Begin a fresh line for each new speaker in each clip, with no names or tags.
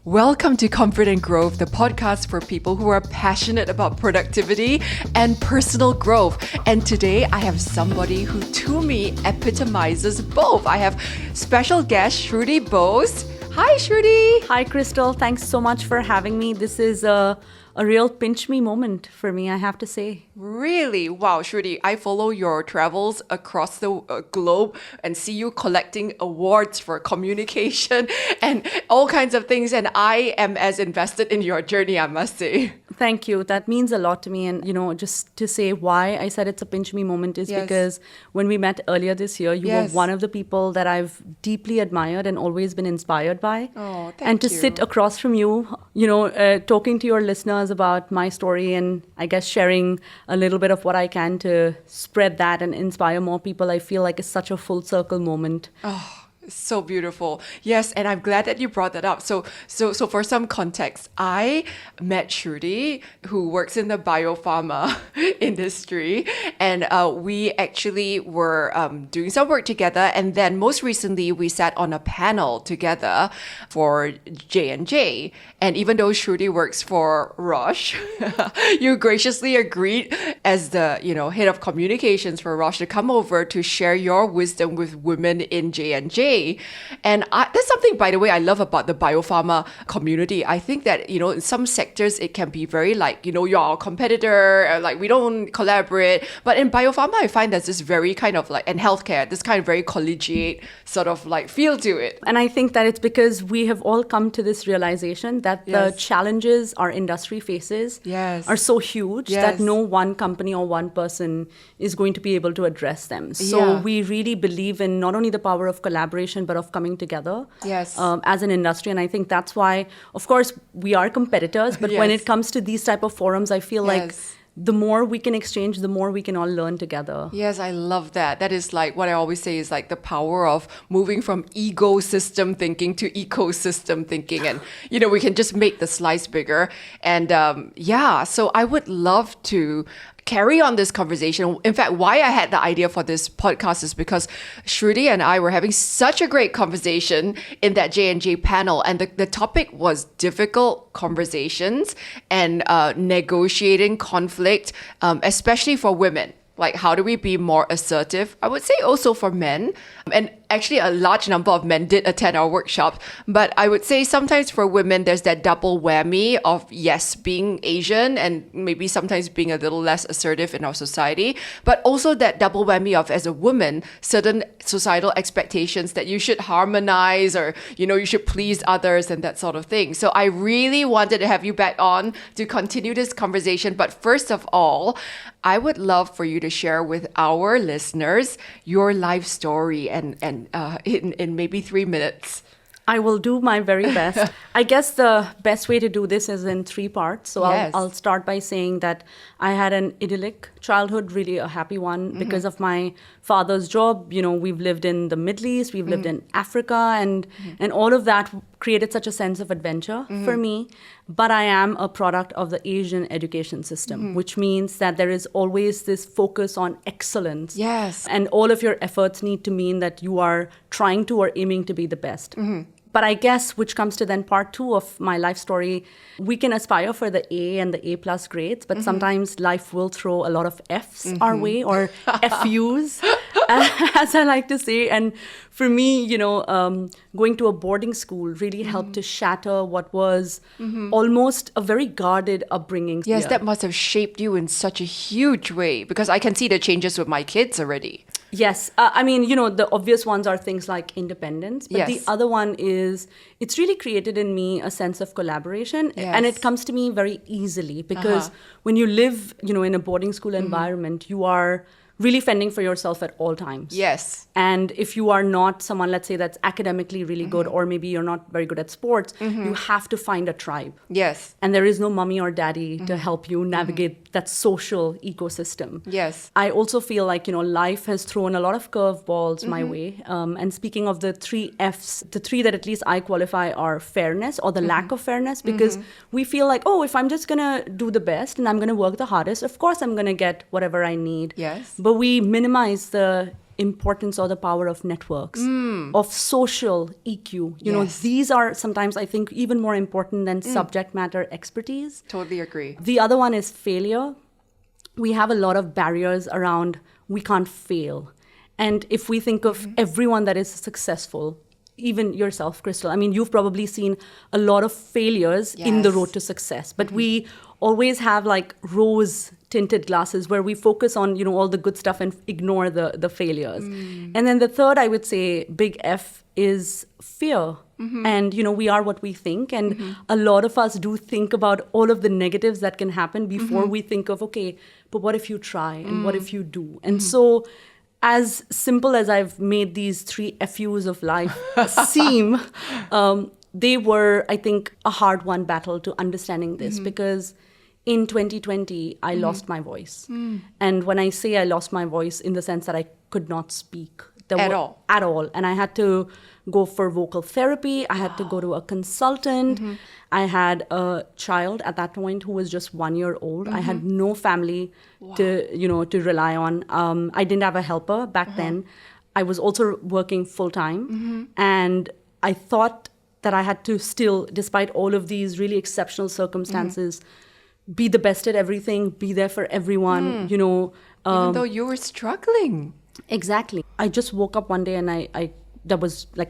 Welcome to Confident Growth, the podcast for people who are passionate about productivity and personal growth. And today I have somebody who to me epitomizes both. I have special guest Shruti Bose. Hi, Shruti.
Hi, Crystal. Thanks so much for having me. This is a real pinch me moment for me, I have to say.
Really? Wow, Shruti, I follow your travels across the globe and see you collecting awards for communication and all kinds of things. And I am as invested in your journey, I must say.
Thank you. That means a lot to me. And, just to say why I said it's a pinch me moment is because when we met earlier this year, you were one of the people that I've deeply admired and always been inspired by.
Oh, thank you.
And to sit across from you, talking to your listeners about my story and I guess sharing a little bit of what I can to spread that and inspire more people, I feel like it's such a full circle moment.
Oh. So beautiful. Yes, and I'm glad that you brought that up. So for some context, I met Shudy, who works in the biopharma industry, and we actually were doing some work together. And then most recently, we sat on a panel together for J&J. And even though Shruti works for Roche, you graciously agreed as the head of communications for Roche to come over to share your wisdom with women in J&J. And that's something, by the way, I love about the biopharma community. I think that, in some sectors, it can be very like, you're our competitor, like we don't collaborate. But in biopharma, I find there's this very kind of like, and healthcare, this kind of very collegiate sort of like feel to it.
And I think that it's because we have all come to this realization that the challenges our industry faces are so huge that no one company or one person is going to be able to address them. So we really believe in not only the power of collaboration, but of coming together as an industry. And I think that's why, of course, we are competitors. But when it comes to these type of forums, I feel like the more we can exchange, the more we can all learn together.
Yes, I love that. That is like what I always say is like the power of moving from ecosystem thinking to ecosystem thinking. And, we can just make the slice bigger. And so I would love to carry on this conversation. In fact, why I had the idea for this podcast is because Shruti and I were having such a great conversation in that J&J panel. And the topic was difficult conversations and negotiating conflict, especially for women. Like, how do we be more assertive? I would say also for men. And actually, a large number of men did attend our workshop. But I would say sometimes for women, there's that double whammy of, yes, being Asian and maybe sometimes being a little less assertive in our society. But also that double whammy of, as a woman, certain societal expectations that you should harmonize or, you should please others and that sort of thing. So I really wanted to have you back on to continue this conversation. But first of all, I would love for you to share with our listeners your life story and in maybe 3 minutes.
I will do my very best. I guess the best way to do this is in 3 parts. So I'll start by saying that I had an idyllic childhood, really a happy one, because of my father's job. We've lived in the Middle East, we've lived in Africa, and all of that created such a sense of adventure for me. But I am a product of the Asian education system, which means that there is always this focus on excellence.
Yes.
And all of your efforts need to mean that you are trying to or aiming to be the best. But I guess, which comes to then part 2 of my life story, we can aspire for the A and the A+ grades, but sometimes life will throw a lot of Fs our way, or FUs, as I like to say. And for me, going to a boarding school really helped to shatter what was almost a very guarded upbringing.
Yes, that must have shaped you in such a huge way, because I can see the changes with my kids already.
Yes. The obvious ones are things like independence. But the other one is, it's really created in me a sense of collaboration. And it comes to me very easily because when you live, in a boarding school environment, you are really fending for yourself at all times.
Yes.
And if you are not someone, let's say, that's academically really good, or maybe you're not very good at sports, you have to find a tribe.
Yes.
And there is no mommy or daddy to help you navigate that social ecosystem.
Yes.
I also feel like, life has thrown a lot of curveballs my way. And speaking of the 3 Fs, the 3 that at least I qualify are fairness, or the lack of fairness, because we feel like, if I'm just going to do the best and I'm going to work the hardest, of course I'm going to get whatever I need.
Yes.
But we minimize the importance or the power of networks, of social EQ. You know, these are sometimes, I think, even more important than subject matter expertise.
Totally agree.
The other one is failure. We have a lot of barriers around we can't fail. And if we think of everyone that is successful, even yourself, Crystal, I mean, you've probably seen a lot of failures in the road to success, but we always have like rose tinted glasses where we focus on, you know, all the good stuff and ignore the failures. And then the third, I would say, big F is fear. And, you know, we are what we think. And a lot of us do think about all of the negatives that can happen before we think of, okay, but what if you try and what if you do? And so as simple as I've made these 3 FUs of life seem, they were, I think, a hard-won battle to understanding this because in 2020, I lost my voice. And when I say I lost my voice in the sense that I could not speak. At all. And I had to go for vocal therapy. I had to go to a consultant. I had a child at that point who was just 1 year old. I had no family to rely on. I didn't have a helper back then. I was also working full time. And I thought that I had to still, despite all of these really exceptional circumstances, be the best at everything, be there for everyone, you know.
Even though you were struggling.
Exactly. I just woke up one day and I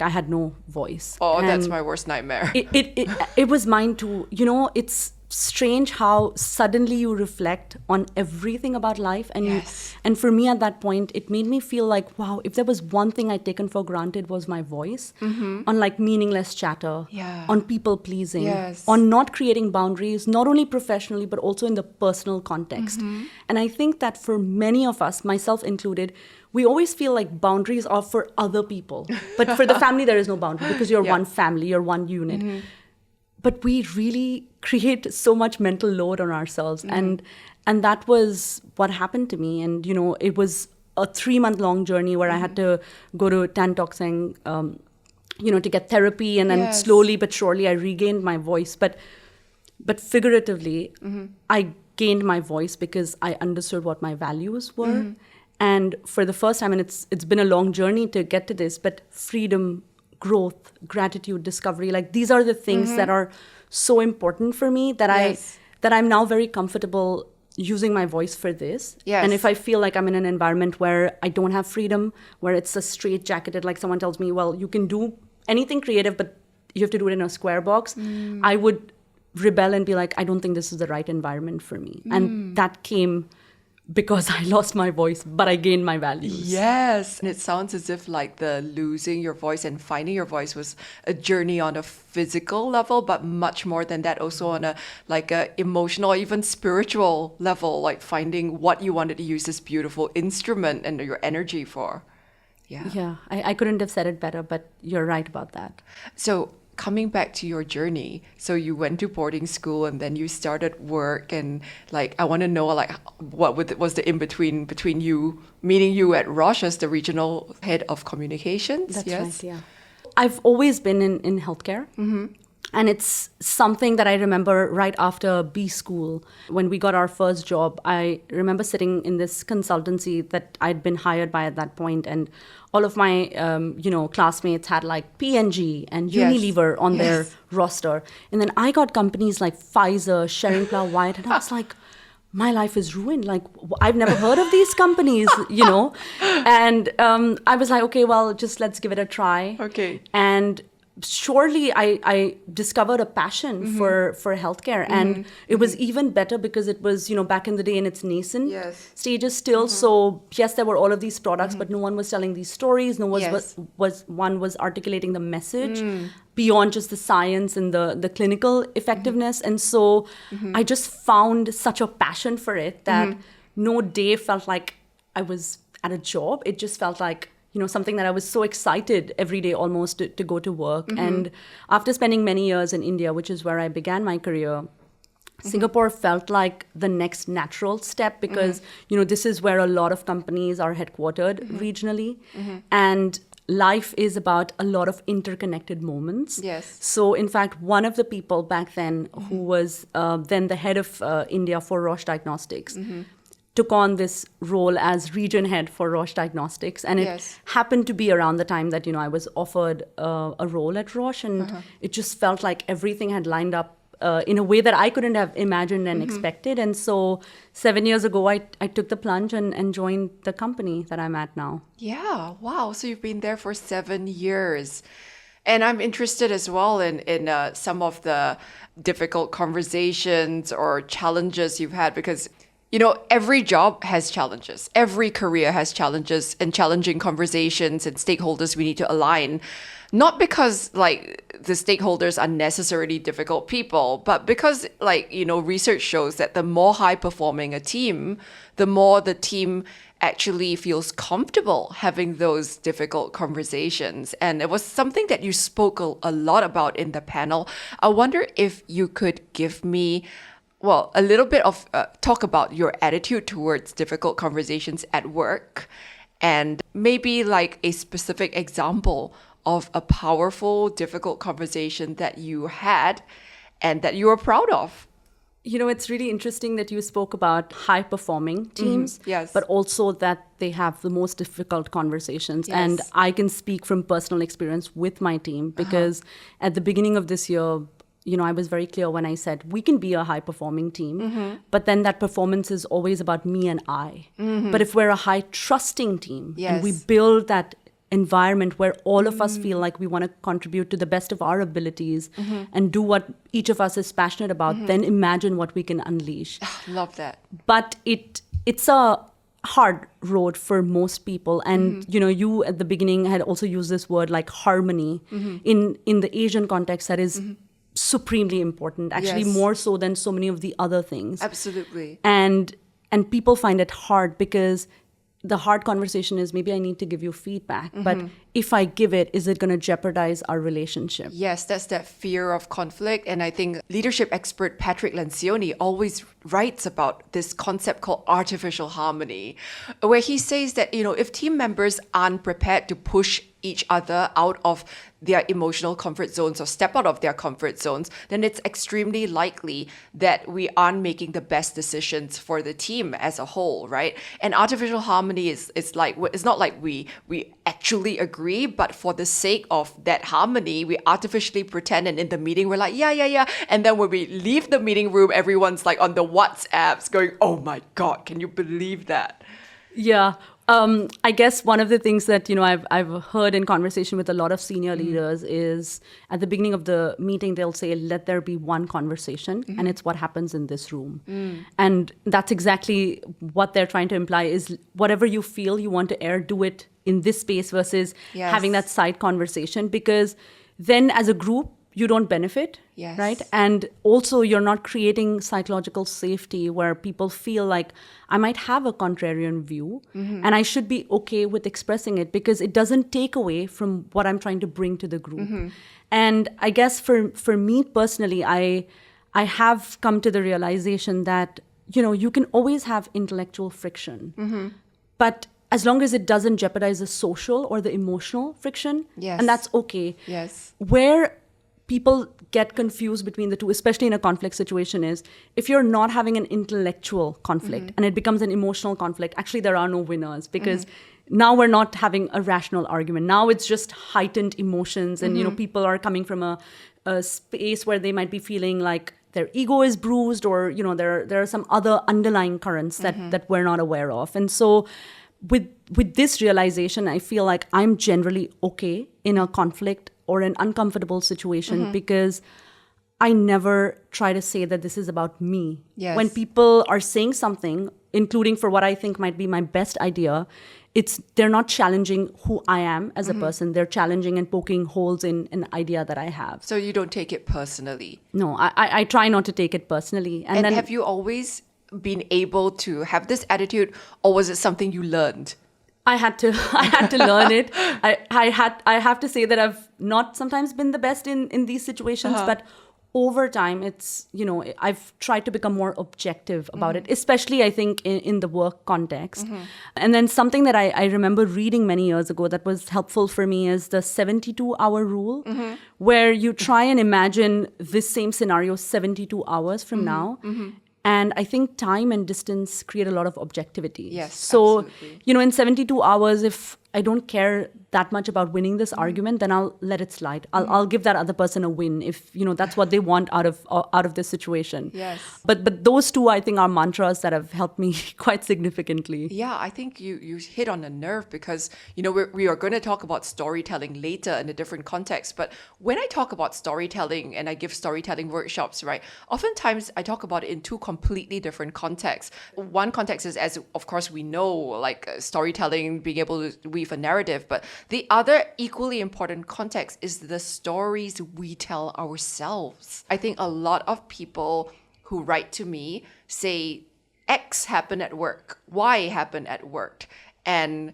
had no voice.
Oh, and that's my worst nightmare.
It was mine too. You know, it's strange how suddenly you reflect on everything about life. And for me at that point, it made me feel like, wow, if there was one thing I'd taken for granted was my voice, on like meaningless chatter, on people pleasing, on not creating boundaries, not only professionally, but also in the personal context. And I think that for many of us, myself included, we always feel like boundaries are for other people. But for the family, there is no boundary because you're one family, you're one unit. But we really create so much mental load on ourselves. And that was what happened to me. And, you know, it was a 3-month-long journey where I had to go to Tan Tock Seng, you know, to get therapy. And then slowly but surely I regained my voice. But figuratively, I gained my voice because I understood what my values were. And for the first time, and it's been a long journey to get to this, but freedom, growth, gratitude, discovery, like these are the things that are so important for me that I'm now very comfortable using my voice for this. And if I feel like I'm in an environment where I don't have freedom, where it's a straight-jacketed, like someone tells me, well, you can do anything creative, but you have to do it in a square box, I would rebel and be like, I don't think this is the right environment for me. And that came because I lost my voice, but I gained my values.
Yes. And it sounds as if like the losing your voice and finding your voice was a journey on a physical level, but much more than that, also on a emotional or even spiritual level, like finding what you wanted to use this beautiful instrument and your energy for.
Yeah, I couldn't have said it better, but you're right about that.
So coming back to your journey, so you went to boarding school and then you started work, and like I want to know like what was the in-between between you meeting you at Roche as the regional head of communications?
That's right, yeah. I've always been in healthcare. And it's something that I remember right after B school, when we got our first job. I remember sitting in this consultancy that I'd been hired by at that point, and all of my classmates had like P&G and Unilever on their roster. And then I got companies like Pfizer, Schering-Plough White, and I was like, my life is ruined. Like, I've never heard of these companies, you know? And I was like, okay, well, just let's give it a try.
Okay.
And surely I discovered a passion for healthcare. And it was even better because it was, you know, back in the day in its nascent stages still. So yes, there were all of these products, but no one was telling these stories. No one was articulating the message beyond just the science and the clinical effectiveness. And so I just found such a passion for it that no day felt like I was at a job. It just felt like, you know, something that I was so excited every day almost to go to work. And after spending many years in India, which is where I began my career, Singapore felt like the next natural step because, you know, this is where a lot of companies are headquartered regionally. And life is about a lot of interconnected moments.
Yes.
So, in fact, one of the people back then who was then the head of India for Roche Diagnostics, took on this role as region head for Roche Diagnostics. And it happened to be around the time that, I was offered a role at Roche. And it just felt like everything had lined up in a way that I couldn't have imagined and expected. And so 7 years ago, I took the plunge and joined the company that I'm at now.
Yeah. Wow. So you've been there for 7 years. And I'm interested as well in some of the difficult conversations or challenges you've had because, every job has challenges. Every career has challenges and challenging conversations and stakeholders we need to align. Not because the stakeholders are necessarily difficult people, but because research shows that the more high performing a team, the more the team actually feels comfortable having those difficult conversations. And it was something that you spoke a lot about in the panel. I wonder if you could give me a little bit of talk about your attitude towards difficult conversations at work and maybe a specific example of a powerful, difficult conversation that you had and that you were proud of.
It's really interesting that you spoke about high-performing teams, but also that they have the most difficult conversations. Yes. And I can speak from personal experience with my team because at the beginning of this year, I was very clear when I said, we can be a high-performing team, but then that performance is always about me and I. But if we're a high-trusting team and we build that environment where all of us feel like we want to contribute to the best of our abilities and do what each of us is passionate about, then imagine what we can unleash.
Love that.
But it's a hard road for most people. And, you at the beginning had also used this word like harmony. In the Asian context, that is supremely important, actually more so than so many of the other things.
Absolutely.
And people find it hard because the hard conversation is maybe I need to give you feedback, but if I give it, is it going to jeopardize our relationship?
Yes, that's that fear of conflict. And I think leadership expert Patrick Lencioni always writes about this concept called artificial harmony, where he says that, if team members aren't prepared to push each other out of their emotional comfort zones or step out of their comfort zones, then it's extremely likely that we aren't making the best decisions for the team as a whole, right? And artificial harmony it's not like we actually agree, but for the sake of that harmony, we artificially pretend, and in the meeting we're like, yeah. And then when we leave the meeting room, everyone's on the WhatsApps going, oh my God, can you believe that?
Yeah. I guess one of the things that, I've heard in conversation with a lot of senior leaders is at the beginning of the meeting, they'll say, let there be one conversation, and it's what happens in this room. And that's exactly what they're trying to imply is whatever you feel you want to air, do it in this space versus having that side conversation, because then as a group, you don't benefit, right? And also you're not creating psychological safety where people feel like I might have a contrarian view and I should be okay with expressing it because it doesn't take away from what I'm trying to bring to the group. And I guess for me personally, I have come to the realization that, you can always have intellectual friction, but as long as it doesn't jeopardize the social or the emotional friction, and that's okay. Where people get confused between the two, especially in a conflict situation, is if you're not having an intellectual conflict and it becomes an emotional conflict, actually there are no winners because now we're not having a rational argument. Now it's just heightened emotions and, people are coming from a space where they might be feeling like their ego is bruised or, there are some other underlying currents that we're not aware of. And so with this realization, I feel like I'm generally okay in a conflict or an uncomfortable situation because I never try to say that this is about me. When people are saying something, including for what I think might be my best idea, they're not challenging who I am as a person. They're challenging and poking holes in an idea that I have.
So you don't take it personally?
No, I try not to take it personally.
And then, have you always been able to have this attitude, or was it something you learned?
I had to learn it. I have to say that I've not sometimes been the best in these situations, but over time, it's, I've tried to become more objective about it, especially I think in the work context. And then something that I remember reading many years ago that was helpful for me is the 72-hour rule, where you try and imagine this same scenario 72 hours from now. And I think time and distance create a lot of objectivity.
Yes,
so,
absolutely.
in 72 hours, if I don't care that much about winning this argument, then I'll let it slide. I'll give that other person a win if, that's what they want out of this situation.
Yes.
But those two, I think, are mantras that have helped me quite significantly.
Yeah, I think you hit on a nerve because, we are going to talk about storytelling later in a different context. But when I talk about storytelling and I give storytelling workshops, right, oftentimes I talk about it in two completely different contexts. One context is, as of course we know, like storytelling, being able to weave a narrative. But the other equally important context is the stories we tell ourselves. I think a lot of people who write to me say X happened at work, Y happened at work, and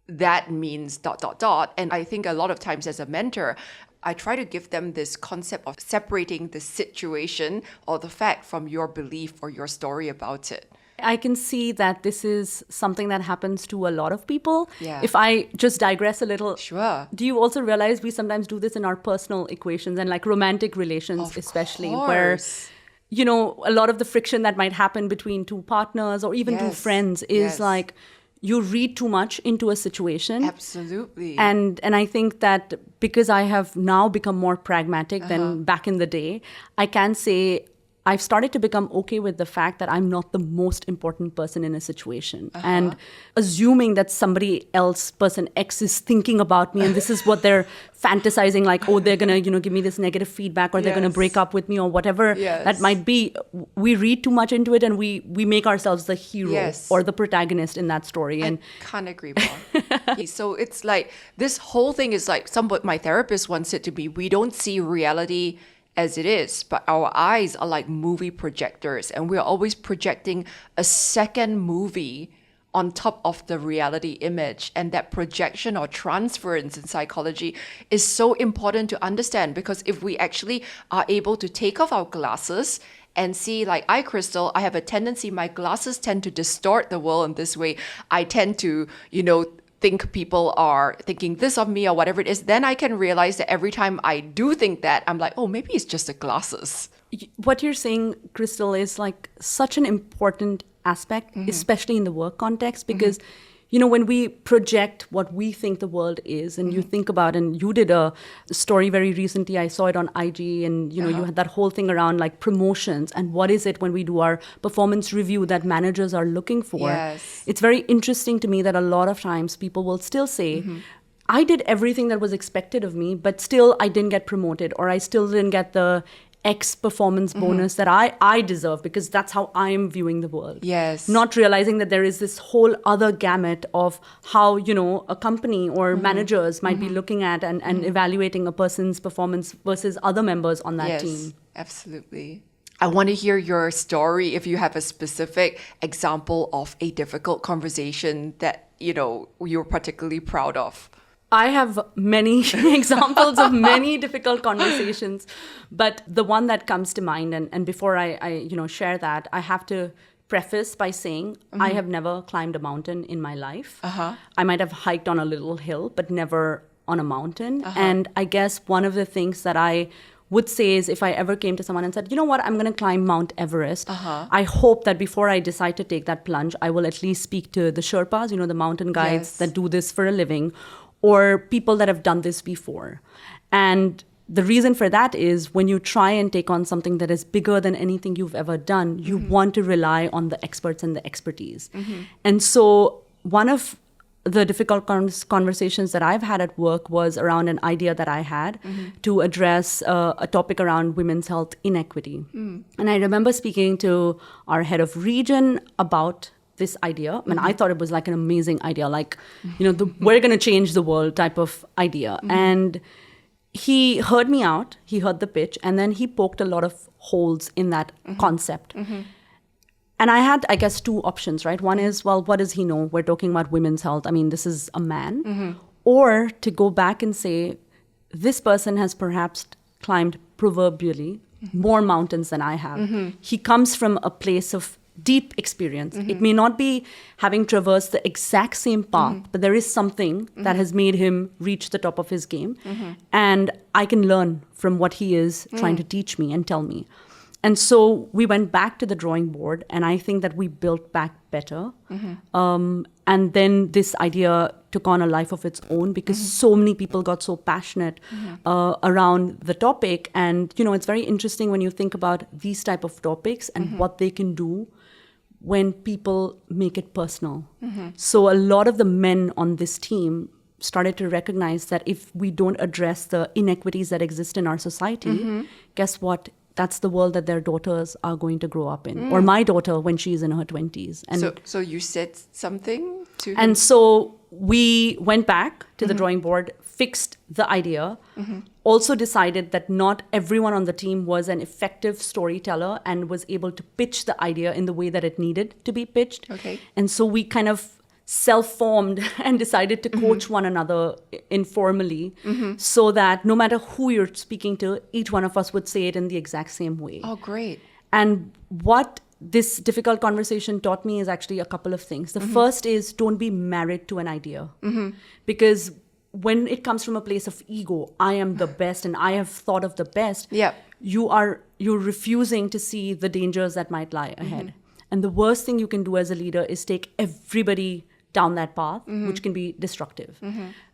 that means ... And I think a lot of times as a mentor, I try to give them this concept of separating the situation or the fact from your belief or your story about it.
I can see that this is something that happens to a lot of people.
Yeah.
If I just digress a little.
Sure.
Do you also realize we sometimes do this in our personal equations and like romantic relations, especially where, a lot of the friction that might happen between two partners or even two friends is like you read too much into a situation.
Absolutely.
And I think that because I have now become more pragmatic than back in the day, I can say I've started to become okay with the fact that I'm not the most important person in a situation. And assuming that somebody else, person X, is thinking about me and this is what they're fantasizing, like, oh, they're going to, give me this negative feedback or they're going to break up with me or whatever that might be. We read too much into it and we make ourselves the hero or the protagonist in that story. And
I can't agree more. So it's like this whole thing is like my therapist once said to me, we don't see reality as it is, but our eyes are like movie projectors and we're always projecting a second movie on top of the reality image. And that projection or transference in psychology is so important to understand, because if we actually are able to take off our glasses and see, like Crystal, I have a tendency, my glasses tend to distort the world in this way. I tend to, think people are thinking this of me or whatever it is, then I can realize that every time I do think that, I'm like, oh, maybe it's just the glasses.
What you're saying, Crystal, is like such an important aspect, especially in the work context, because when we project what we think the world is, and you think about, and you did a story very recently, I saw it on IG, and you had that whole thing around like promotions and what is it when we do our performance review that managers are looking for.
Yes.
It's very interesting to me that a lot of times people will still say, I did everything that was expected of me, but still I didn't get promoted, or I still didn't get the X performance bonus that I deserve, because that's how I'm viewing the world.
Yes.
Not realizing that there is this whole other gamut of how, a company or managers might be looking at and evaluating a person's performance versus other members on that team.
Yes, absolutely. I want to hear your story if you have a specific example of a difficult conversation that, you're particularly proud of.
I have many examples of many difficult conversations, but the one that comes to mind, and before I share that, I have to preface by saying I have never climbed a mountain in my life. I might have hiked on a little hill, but never on a mountain. And I guess one of the things that I would say is, if I ever came to someone and said, you know what, I'm going to climb Mount Everest, I hope that before I decide to take that plunge, I will at least speak to the Sherpas, the mountain guides that do this for a living, or people that have done this before. And the reason for that is when you try and take on something that is bigger than anything you've ever done, you want to rely on the experts and the expertise. And so one of the difficult conversations that I've had at work was around an idea that I had to address a topic around women's health inequity. And I remember speaking to our head of region about this idea. And I thought it was like an amazing idea, like, we're going to change the world type of idea. And he heard me out, he heard the pitch, and then he poked a lot of holes in that concept. And I had, I guess, two options, right? One is, well, what does he know? We're talking about women's health. I mean, this is a man. Or to go back and say, this person has perhaps climbed proverbially more mountains than I have. He comes from a place of deep experience. It may not be having traversed the exact same path, but there is something that has made him reach the top of his game. And I can learn from what he is trying to teach me and tell me. And so we went back to the drawing board, and I think that we built back better. And then this idea took on a life of its own because so many people got so passionate around the topic. And, it's very interesting when you think about these type of topics and what they can do when people make it personal. So a lot of the men on this team started to recognize that if we don't address the inequities that exist in our society, guess what? That's the world that their daughters are going to grow up in, or my daughter when she's in her 20s. And
so you said something to him?
And so we went back to the drawing board, fixed the idea, also decided that not everyone on the team was an effective storyteller and was able to pitch the idea in the way that it needed to be pitched.
Okay.
And so we kind of self-formed and decided to coach one another informally so that no matter who you're speaking to, each one of us would say it in the exact same way.
Oh, great.
And what this difficult conversation taught me is actually a couple of things. The first is don't be married to an idea. Because when it comes from a place of ego, I am the best and I have thought of the best, you're refusing to see the dangers that might lie ahead. And the worst thing you can do as a leader is take everybody down that path, which can be destructive.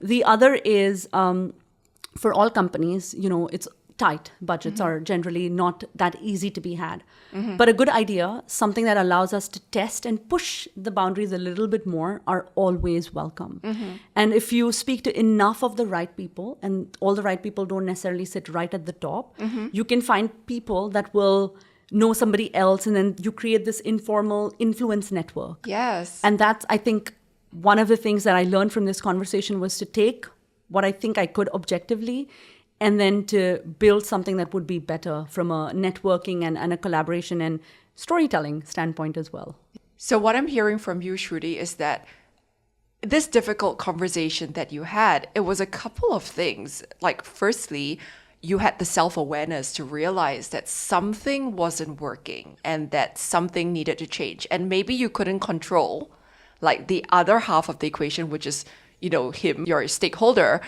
The other is, for all companies, it's tight. Budgets are generally not that easy to be had. But a good idea, something that allows us to test and push the boundaries a little bit more, are always welcome. And if you speak to enough of the right people, and all the right people don't necessarily sit right at the top, you can find people that will know somebody else, and then you create this informal influence network.
Yes.
And that's, I think, one of the things that I learned from this conversation was to take what I think I could objectively and then to build something that would be better from a networking and a collaboration and storytelling standpoint as well.
So what I'm hearing from you, Shruti, is that this difficult conversation that you had, it was a couple of things. Like, firstly, you had the self-awareness to realize that something wasn't working and that something needed to change. And maybe you couldn't control like the other half of the equation, which is, him, your stakeholder.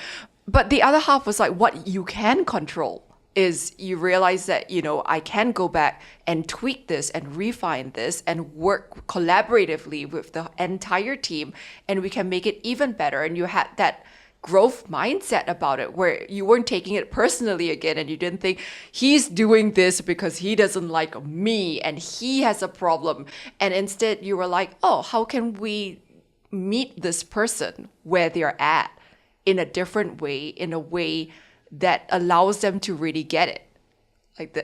But the other half was like what you can control is you realize that, I can go back and tweak this and refine this and work collaboratively with the entire team, and we can make it even better. And you had that growth mindset about it where you weren't taking it personally again, and you didn't think he's doing this because he doesn't like me and he has a problem. And instead you were like, oh, how can we meet this person where they're at in a different way, in a way that allows them to really get it?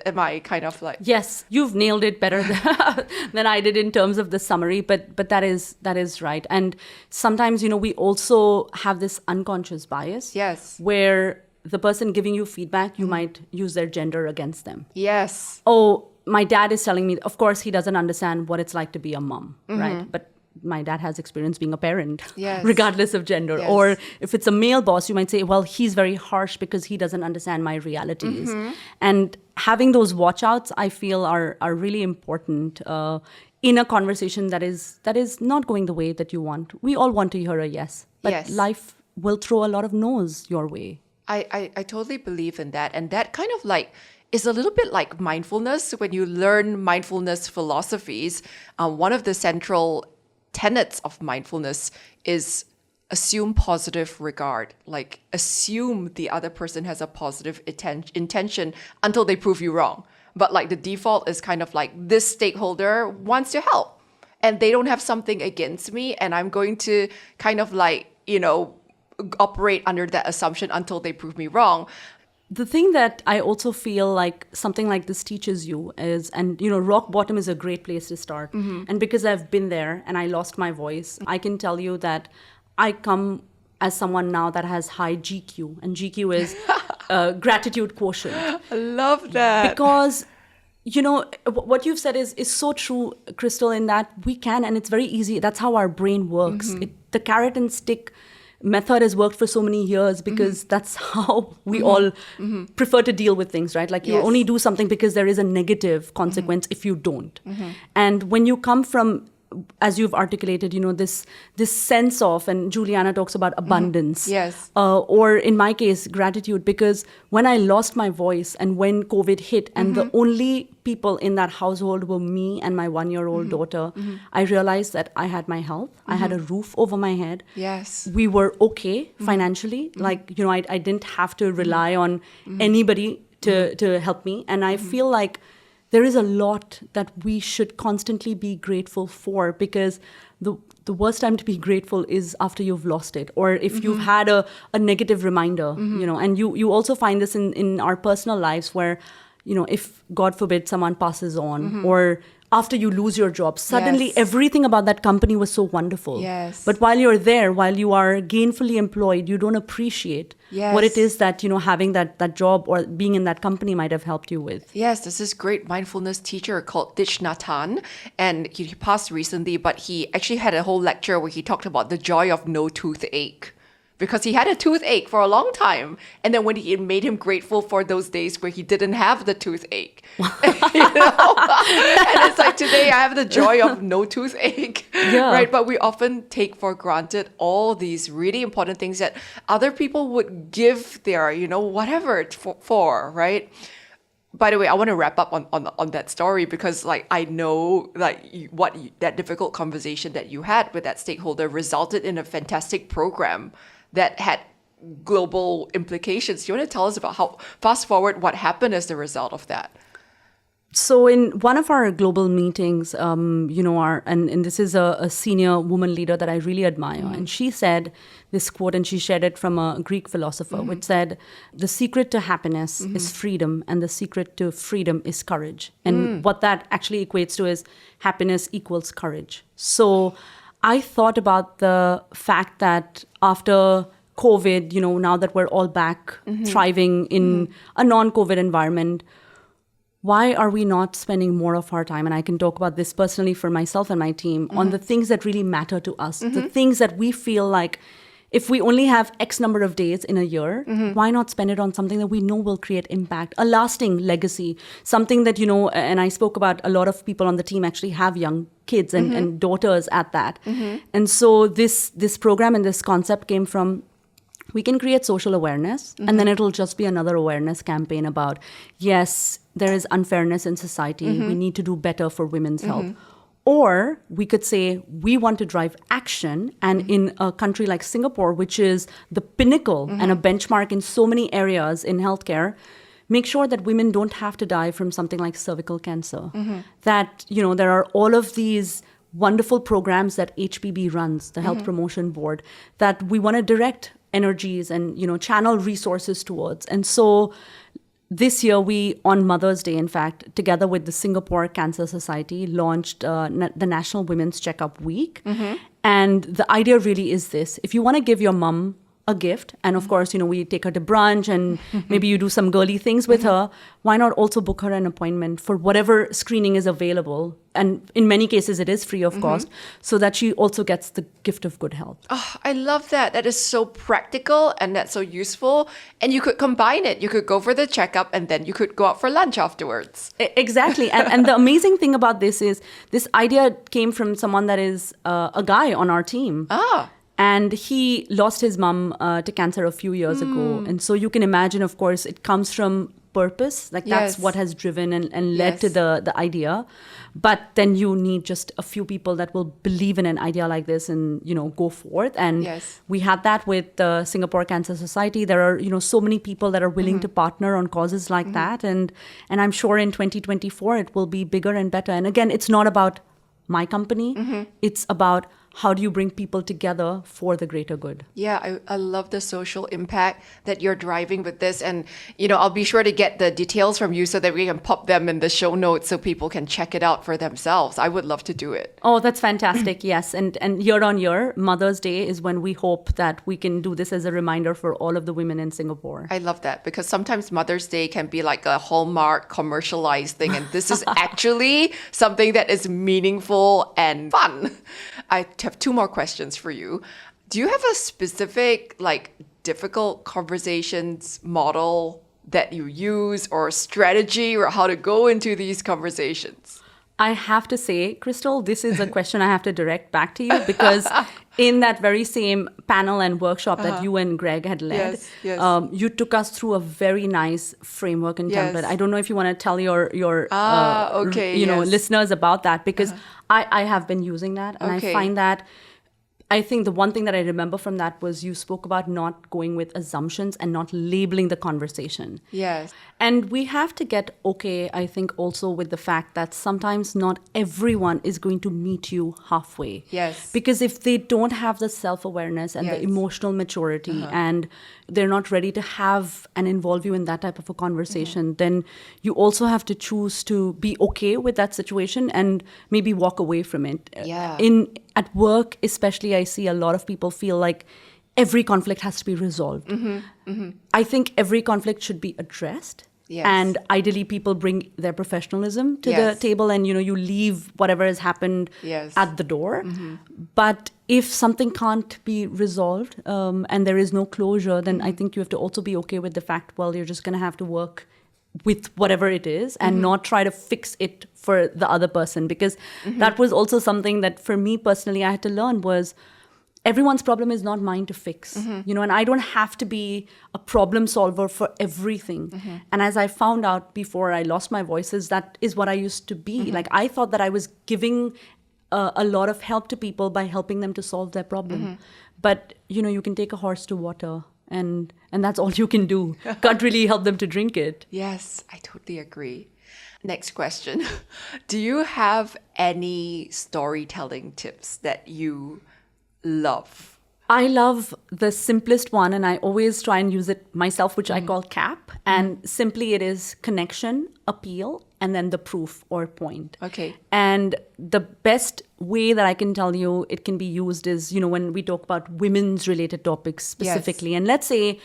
Am I kind of like...
Yes, you've nailed it better than I did in terms of the summary, but that is right. And sometimes, we also have this unconscious bias.
Yes.
Where the person giving you feedback, you might use their gender against them.
Yes.
Oh, my dad is telling me, of course, he doesn't understand what it's like to be a mom, right? But my dad has experience being a parent, regardless of gender.
Yes.
Or if it's a male boss, you might say, well, he's very harsh because he doesn't understand my realities. And having those watch outs, I feel, are really important in a conversation that is not going the way that you want. We all want to hear a yes, but life will throw a lot of no's your way.
I totally believe in that. And that kind of like is a little bit like mindfulness. When you learn mindfulness philosophies, one of the central tenets of mindfulness is assume positive regard. Like, assume the other person has a positive intention until they prove you wrong. But like the default is kind of like, this stakeholder wants to help and they don't have something against me, and I'm going to kind of like, operate under that assumption until they prove me wrong.
The thing that I also feel like something like this teaches you is, and rock bottom is a great place to start. And because I've been there and I lost my voice, I can tell you that I come as someone now that has high GQ, and GQ is gratitude quotient.
I love that.
Because, what you've said is so true, Crystal, in that we can, and it's very easy. That's how our brain works. The carrot and stick method has worked for so many years because that's how we all prefer to deal with things, right? Like, you only do something because there is a negative consequence if you don't. And when you come from as you've articulated, this sense of, and Juliana talks about abundance.
Yes.
Or in my case, gratitude, because when I lost my voice and when COVID hit and the only people in that household were me and my 1-year-old daughter, I realized that I had my health. I had a roof over my head.
Yes.
We were okay financially. Like, I didn't have to rely on anybody to help me. And I feel like there is a lot that we should constantly be grateful for, because the worst time to be grateful is after you've lost it, or if you've had a negative reminder, and you also find this in our personal lives where, if God forbid someone passes on, or after you lose your job, suddenly everything about that company was so wonderful.
Yes.
But while you're there, while you are gainfully employed, you don't appreciate what it is that, having that job or being in that company might have helped you with.
Yes, there's this great mindfulness teacher called Thich Nhat Hanh, and he passed recently, but he actually had a whole lecture where he talked about the joy of no toothache. Because he had a toothache for a long time. And then when it made him grateful for those days where he didn't have the toothache. And it's like, today I have the joy of no toothache.
Yeah.
Right? But we often take for granted all these really important things that other people would give their, whatever for, right? By the way, I want to wrap up on that story, because I know that difficult conversation that you had with that stakeholder resulted in a fantastic program that had global implications. Do you want to tell us about how, fast forward, what happened as the result of that?
So in one of our global meetings, and this is a senior woman leader that I really admire, and she said this quote, and she shared it from a Greek philosopher, which said, "The secret to happiness is freedom, and the secret to freedom is courage." And what that actually equates to is happiness equals courage. So I thought about the fact that after COVID, now that we're all back thriving in a non-COVID environment, why are we not spending more of our time, and I can talk about this personally for myself and my team, on the things that really matter to us, the things that we feel like if we only have X number of days in a year, why not spend it on something that we know will create impact, a lasting legacy, something that, and I spoke about, a lot of people on the team actually have young kids and daughters at that. And so this program and this concept came from, we can create social awareness, and then it'll just be another awareness campaign about, yes, there is unfairness in society. We need to do better for women's health. Or we could say, we want to drive action. And in a country like Singapore, which is the pinnacle and a benchmark in so many areas in healthcare, make sure that women don't have to die from something like cervical cancer. That, there are all of these wonderful programs that HPB runs, the Health Promotion Board, that we want to direct energies and, channel resources towards. And so this year, we, on Mother's Day, in fact, together with the Singapore Cancer Society, launched the National Women's Checkup Week. And the idea really is this. If you want to give your mom a gift, and of course, we take her to brunch and maybe you do some girly things with her, why not also book her an appointment for whatever screening is available? And in many cases, it is free of cost, so that she also gets the gift of good health.
Oh, I love that. That is so practical and that's so useful. And you could combine it. You could go for the checkup and then you could go out for lunch afterwards.
Exactly. And the amazing thing about this is this idea came from someone that is a guy on our team. And he lost his mom to cancer a few years ago. And so you can imagine, of course, it comes from purpose. Like that's what has driven and led to the idea. But then you need just a few people that will believe in an idea like this and, go forth. And we had that with the Singapore Cancer Society. There are, so many people that are willing to partner on causes like that. And I'm sure in 2024, it will be bigger and better. And again, it's not about my company. It's about how do you bring people together for the greater good?
Yeah, I love the social impact that you're driving with this. And, I'll be sure to get the details from you so that we can pop them in the show notes so people can check it out for themselves. I would love to do it.
Oh, that's fantastic. Yes. And year on year, Mother's Day is when we hope that we can do this as a reminder for all of the women in Singapore.
I love that, because sometimes Mother's Day can be like a Hallmark commercialized thing. And this is actually something that is meaningful and fun. I have two more questions for you. Do you have a specific, difficult conversations model that you use, or strategy, or how to go into these conversations?
I have to say, Crystal, this is a question I have to direct back to you because in that very same panel and workshop that you and Greg had led, you took us through a very nice framework and template. I don't know if you want to tell your listeners about that because I have been using that and I find that I think the one thing that I remember from that was you spoke about not going with assumptions and not labeling the conversation.
Yes.
And we have to get okay, I think, also with the fact that sometimes not everyone is going to meet you halfway.
Yes.
Because if they don't have the self-awareness and the emotional maturity and they're not ready to have and involve you in that type of a conversation, then you also have to choose to be okay with that situation and maybe walk away from it.
Yeah.
At work, especially, I see a lot of people feel like every conflict has to be resolved. I think every conflict should be addressed.
Yes.
And ideally, people bring their professionalism to the table and, you leave whatever has happened at the door. But if something can't be resolved and there is no closure, then I think you have to also be okay with the fact, well, you're just going to have to work with whatever it is and not try to fix it for the other person. Because that was also something that for me personally I had to learn was everyone's problem is not mine to fix, and I don't have to be a problem solver for everything. And as I found out before I lost my voices, that is what I used to be. Like I thought that I was giving a lot of help to people by helping them to solve their problem. But, you can take a horse to water and that's all you can do. Can't really help them to drink it.
Yes, I totally agree. Next question. Do you have any storytelling tips that you love?
I love the simplest one, and I always try and use it myself, which I call CAP. And simply it is connection, appeal, and then the proof or point.
Okay.
And the best way that I can tell you it can be used is, when we talk about women's related topics specifically. And let's say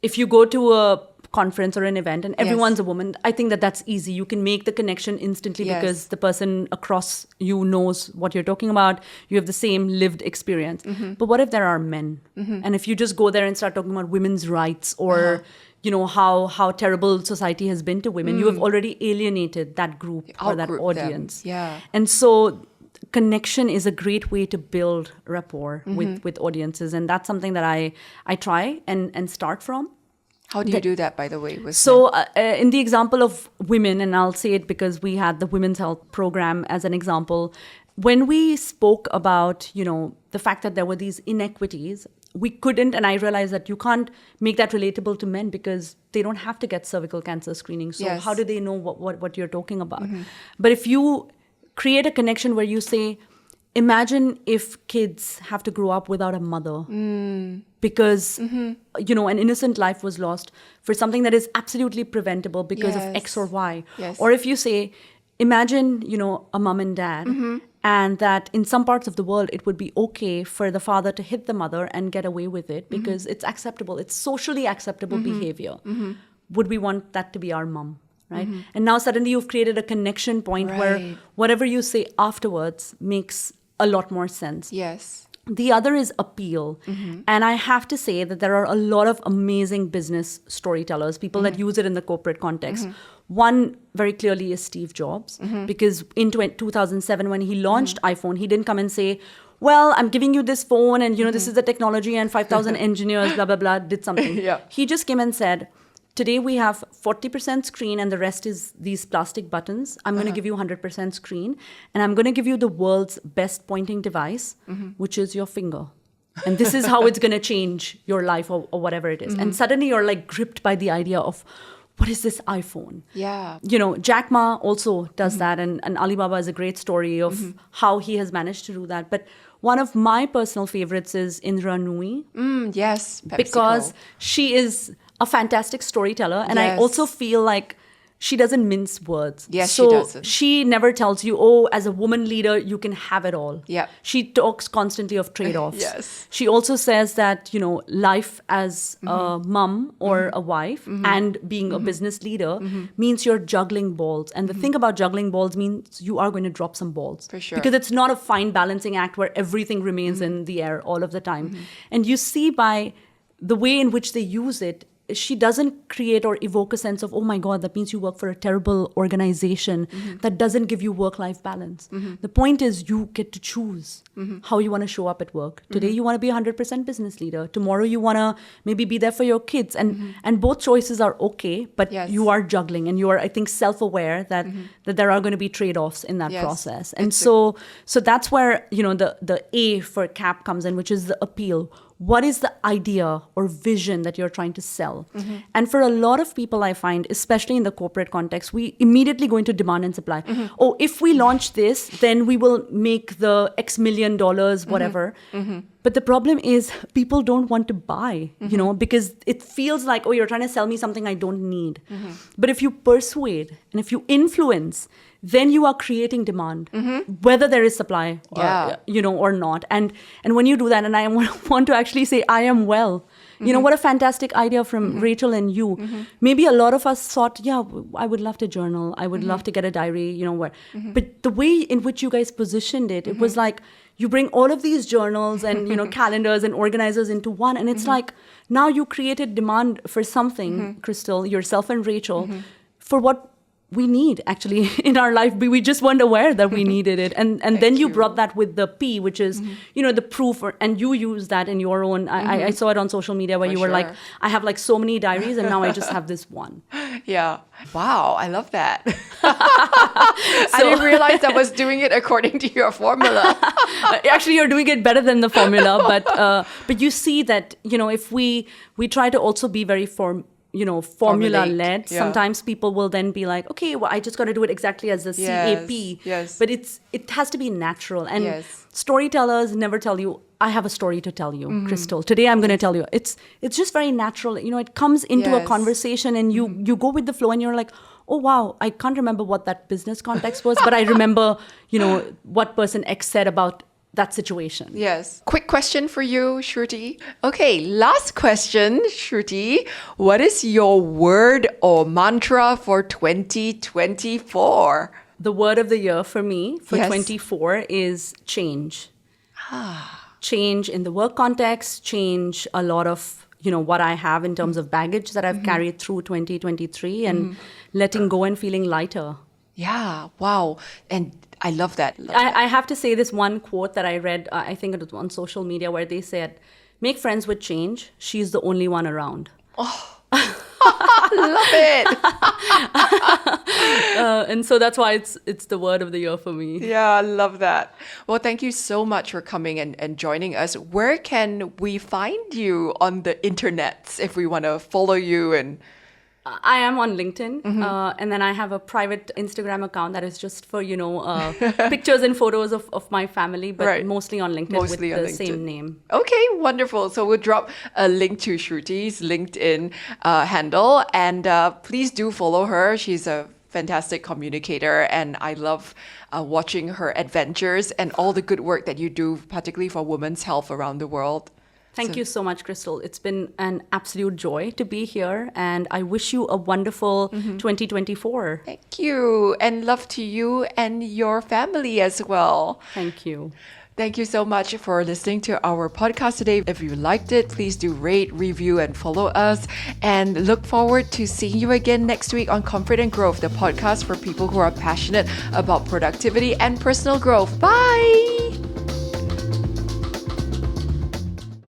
if you go to a conference or an event and everyone's a woman, I think that that's easy. You can make the connection instantly because the person across you knows what you're talking about. You have the same lived experience. But what if there are men? And if you just go there and start talking about women's rights or how terrible society has been to women, you have already alienated that group or that audience. And so connection is a great way to build rapport with audiences. And that's something that I try and start from.
How do you do that, by the way?
So in the example of women, and I'll say it because we had the Women's Health Program as an example, when we spoke about, the fact that there were these inequities, we couldn't, and I realized that you can't make that relatable to men because they don't have to get cervical cancer screening. So how do they know what you're talking about? But if you create a connection where you say, imagine if kids have to grow up without a mother because, an innocent life was lost for something that is absolutely preventable because of X or Y. Or if you say, imagine, a mom and dad and that in some parts of the world, it would be okay for the father to hit the mother and get away with it because it's acceptable. It's socially acceptable behavior. Would we want that to be our mom? Right? And now suddenly you've created a connection point where whatever you say afterwards makes a lot more sense.
Yes.
The other is appeal. And I have to say that there are a lot of amazing business storytellers, people that use it in the corporate context. One very clearly is Steve Jobs, because in 2007 when he launched iPhone, he didn't come and say, well, I'm giving you this phone and, this is the technology and 5,000 engineers, blah, blah, blah, did something. He just came and said, today we have 40% screen and the rest is these plastic buttons. I'm going to give you 100% screen and I'm going to give you the world's best pointing device, which is your finger. And this is how it's going to change your life or whatever it is. And suddenly you're like gripped by the idea of, what is this iPhone?
Yeah.
Jack Ma also does that. And Alibaba is a great story of how he has managed to do that. But one of my personal favorites is Indra Nooyi.
Yes, PepsiCo.
Because she is a fantastic storyteller. And I also feel like she doesn't mince words.
Yes,
so
she doesn't.
She never tells you, oh, as a woman leader, you can have it all.
Yeah.
She talks constantly of trade-offs.
Yes.
She also says that, life as a mom or a wife and being a business leader means you're juggling balls. And the thing about juggling balls means you are going to drop some balls.
For sure.
Because it's not a fine balancing act where everything remains in the air all of the time. And you see by the way in which they use it, she doesn't create or evoke a sense of, oh my God, that means you work for a terrible organization that doesn't give you work-life balance. The point is you get to choose how you want to show up at work. Today you want to be 100% business leader. Tomorrow you want to maybe be there for your kids. And both choices are okay, but you are juggling and you are, I think, self-aware that there are going to be trade-offs in that process. And so that's where, the A for CAP comes in, which is the appeal. What is the idea or vision that you're trying to sell? And for a lot of people, I find, especially in the corporate context, we immediately go into demand and supply. Oh, if we launch this, then we will make the X million dollars, whatever. But the problem is people don't want to buy, because it feels like, oh, you're trying to sell me something I don't need. But if you persuade and if you influence, then you are creating demand, whether there is supply, or not. And when you do that, and I want to actually say, I am well. What a fantastic idea from Rachel and you. Maybe a lot of us thought, I would love to journal. I would love to get a diary, where. But the way in which you guys positioned it, it was like, you bring all of these journals and, calendars and organizers into one. And it's like, now you created demand for something, Crystal, yourself and Rachel, for what we need actually in our life. We just weren't aware that we needed it. And then you brought that with the P, which is, the proof, and you use that in your own. I saw it on social media where you were like, I have like so many diaries and now I just have this one.
Yeah. Wow. I love that. I didn't realize I was doing it according to your formula.
Actually, you're doing it better than the formula. But you see that, if we try to also be very formula-led. Sometimes people will then be like, okay, well, I just got to do it exactly as the CAP.
Yes.
But it has to be natural. And storytellers never tell you, I have a story to tell you, Crystal. Today I'm going to tell you. It's just very natural. It comes into a conversation and you go with the flow and you're like, oh, wow, I can't remember what that business context was, but I remember, what person X said about that situation.
Yes. Quick question for you, Shruti. Okay, last question, Shruti. What is your word or mantra for 2024?
The word of the year for me, for 24, is change. Change in the work context, change a lot of, what I have in terms of baggage that I've carried through 2023 and letting go and feeling lighter.
Yeah, wow. And I love that.
I have to say this one quote that I read, I think it was on social media, where they said, make friends with change. She's the only one around.
Oh, love it.
And so that's why it's the word of the year for me.
Yeah, I love that. Well, thank you so much for coming and joining us. Where can we find you on the internets if we want to follow you? And
I am on LinkedIn, and then I have a private Instagram account that is just for, pictures and photos of my family, but mostly on LinkedIn with the same name.
Okay, wonderful. So we'll drop a link to Shruti's LinkedIn handle, and please do follow her. She's a fantastic communicator, and I love watching her adventures and all the good work that you do, particularly for women's health around the world.
Thank you so much, Crystal. It's been an absolute joy to be here, and I wish you a wonderful 2024.
Thank you, and love to you and your family as well.
Thank you.
Thank you so much for listening to our podcast today. If you liked it, please do rate, review, and follow us. And look forward to seeing you again next week on Comfort and Growth, the podcast for people who are passionate about productivity and personal growth. Bye!